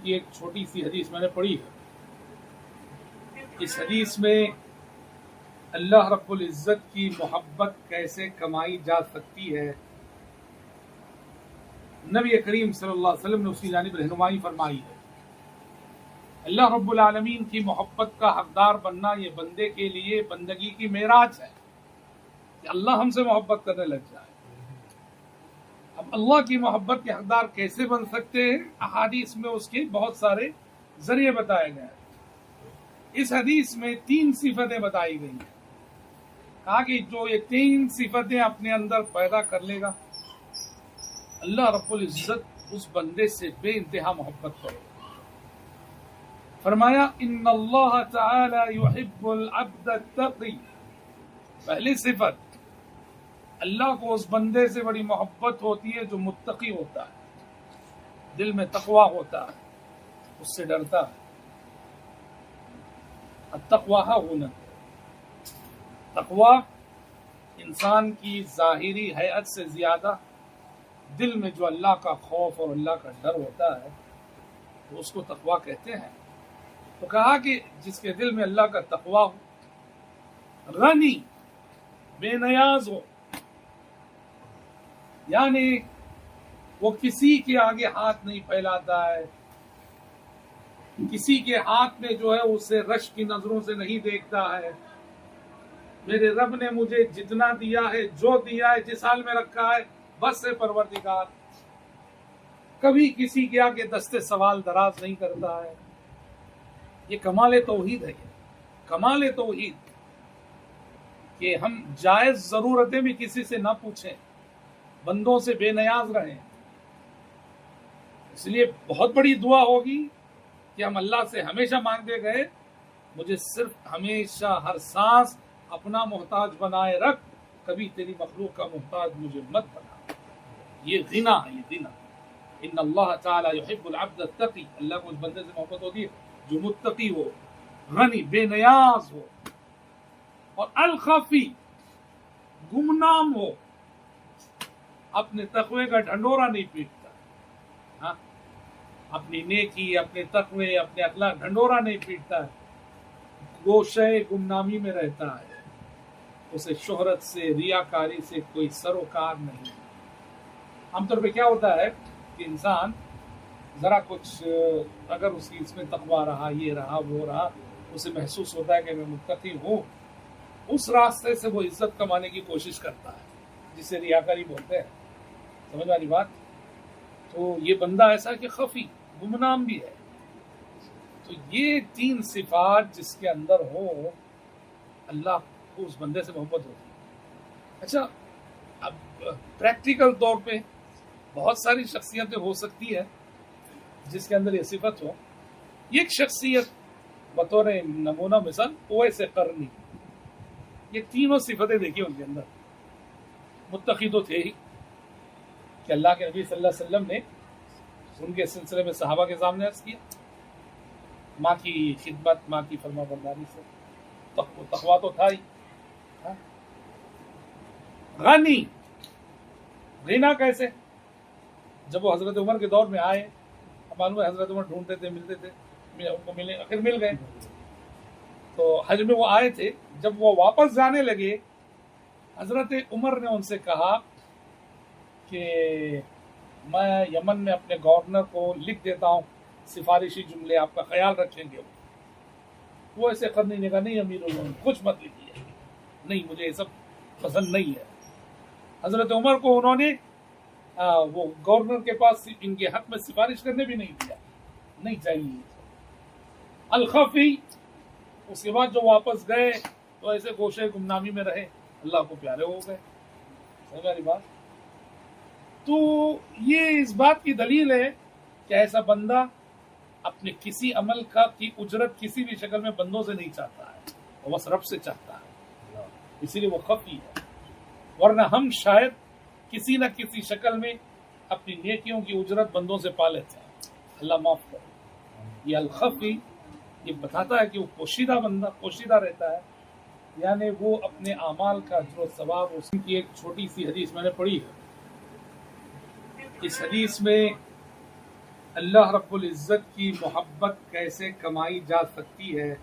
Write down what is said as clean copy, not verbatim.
کی ایک چھوٹی سی حدیث میں نے پڑھی ہے. اس حدیث میں اللہ رب العزت کی محبت کیسے کمائی جا سکتی ہے، نبی کریم صلی اللہ علیہ وسلم نے اس کی جانب رہنمائی فرمائی ہے. اللہ رب العالمین کی محبت کا حقدار بننا یہ بندے کے لیے بندگی کی معراج ہے کہ اللہ ہم سے محبت کرنے لگ جائے. اب اللہ کی محبت کے حقدار کیسے بن سکتے ہیں؟ احادیث میں اس کے بہت سارے ذریعے بتائے گئے ہیں. اس حدیث میں 3 صفتیں بتائی گئی ہیں. کہا کہ جو یہ 3 صفتیں اپنے اندر پیدا کر لے گا، اللہ رب العزت اس بندے سے بے انتہا محبت کرے. فرمایا ان اللہ تعالی یحب العبد التقی. پہلی صفت، اللہ کو اس بندے سے بڑی محبت ہوتی ہے جو متقی ہوتا ہے، دل میں تقوی ہوتا ہے، اس سے ڈرتا ہے. التقوی ہونا، تقوی انسان کی ظاہری حیت سے زیادہ دل میں جو اللہ کا خوف اور اللہ کا ڈر ہوتا ہے تو اس کو تقوی کہتے ہیں. تو کہا کہ جس کے دل میں اللہ کا تقوی ہو، غنی بے نیاز ہو، یعنی وہ کسی کے آگے ہاتھ نہیں پھیلاتا ہے، کسی کے ہاتھ میں جو ہے اسے رشک کی نظروں سے نہیں دیکھتا ہے. میرے رب نے مجھے جتنا دیا ہے، جو دیا ہے، جس حال میں رکھا ہے، بس سے پروردگار. کبھی کسی کے آگے دستے سوال دراز نہیں کرتا ہے. یہ کمال توحید ہے. کمال توحید کہ ہم جائز ضرورتیں بھی کسی سے نہ پوچھیں، بندوں سے بے نیاز رہیں. اس لیے بہت بڑی دعا ہوگی کہ ہم اللہ سے ہمیشہ مانگتے گئے، مجھے صرف ہمیشہ ہر سانس اپنا محتاج بنائے رکھ، کبھی تیری مخلوق کا محتاج مجھے مت بنا. یہ غنا ہے، یہ غنا. ان اللہ تعالی یحب العبد التقی. اللہ کو اس بندے سے محبت ہوتی ہے جو متقی ہو، غنی بے نیاز ہو، اور الخفی گمنام ہو، اپنے تقوی کا ڈھنڈورا نہیں پیٹتا. ہاں، اپنی نیکی، اپنے تقوی، اپنے اخلاق ڈھنڈورا نہیں پیٹتا ہے، گوشے گمنامی میں رہتا ہے. اسے شہرت سے، ریاکاری سے کوئی سروکار نہیں. عام طور پہ کیا ہوتا ہے کہ انسان ذرا کچھ اگر اس کی اس میں تقوی رہا، یہ رہا، وہ رہا، اسے محسوس ہوتا ہے کہ میں متقی ہوں، اس راستے سے وہ عزت کمانے کی کوشش کرتا ہے، جسے ریاکاری بولتے ہیں. سمجھ والی بات؟ تو یہ بندہ ایسا کہ خفی گمنام بھی ہے. تو یہ 3 صفات جس کے اندر ہو، اللہ کو اس بندے سے محبت ہوتی ہے. اچھا، اب پریکٹیکل طور پہ بہت ساری شخصیتیں ہو سکتی ہے جس کے اندر یہ صفت ہو. یہ ایک شخصیت بطور نمونہ مثال اویس قرنی، یہ تینوں صفتیں دیکھی ان کے اندر. متقی تو تھے ہی کہ اللہ کے نبی صلی اللہ علیہ وسلم نے ان کے سلسلے میں صحابہ کے سامنے عرض کیا، ماں کی خدمت، ماں کی فرما برداری سے تقویٰ تو تھا ہی. غنی، غنا کیسے؟ جب وہ حضرت عمر کے دور میں آئے، معلوم ہے حضرت عمر ڈھونڈتے تھے، ملتے تھے، ان کو ملے، آخر مل گئے. تو حج میں وہ آئے تھے، جب وہ واپس جانے لگے، حضرت عمر نے ان سے کہا کہ میں یمن میں اپنے گورنر کو لکھ دیتا ہوں سفارشی جملے، آپ کا خیال رکھیں گے. وہ ایسے کرنے نے کہا نہیں امیر المومنین، کچھ مت لکھیے، نہیں مجھے یہ سب پسند نہیں ہے. حضرت عمر کو انہوں نے وہ گورنر کے پاس ان کے حق میں سفارش کرنے بھی نہیں دیا، نہیں چاہیے. الخفی، اس کے بعد جو واپس گئے تو ایسے گوشے گمنامی میں رہے، اللہ کو پیارے ہو گئے. سمجھ آ رہی بات؟ تو یہ اس بات کی دلیل ہے کہ ایسا بندہ اپنے کسی عمل کی اجرت کسی بھی شکل میں بندوں سے نہیں چاہتا ہے، وہ بس رب سے چاہتا ہے، اسی لیے وہ خفی ہے. ورنہ ہم شاید کسی نہ کسی شکل میں اپنی نیکیوں کی اجرت بندوں سے پا لیتے ہیں، اللہ معاف کرے. یہ الخفی یہ بتاتا ہے کہ وہ پوشیدہ بندہ پوشیدہ رہتا ہے، یعنی وہ اپنے اعمال کا اجر و ثواب. اس کی ایک چھوٹی سی حدیث میں نے پڑھی ہے. اس حدیث میں اللہ رب العزت کی محبت کیسے کمائی جا سکتی ہے؟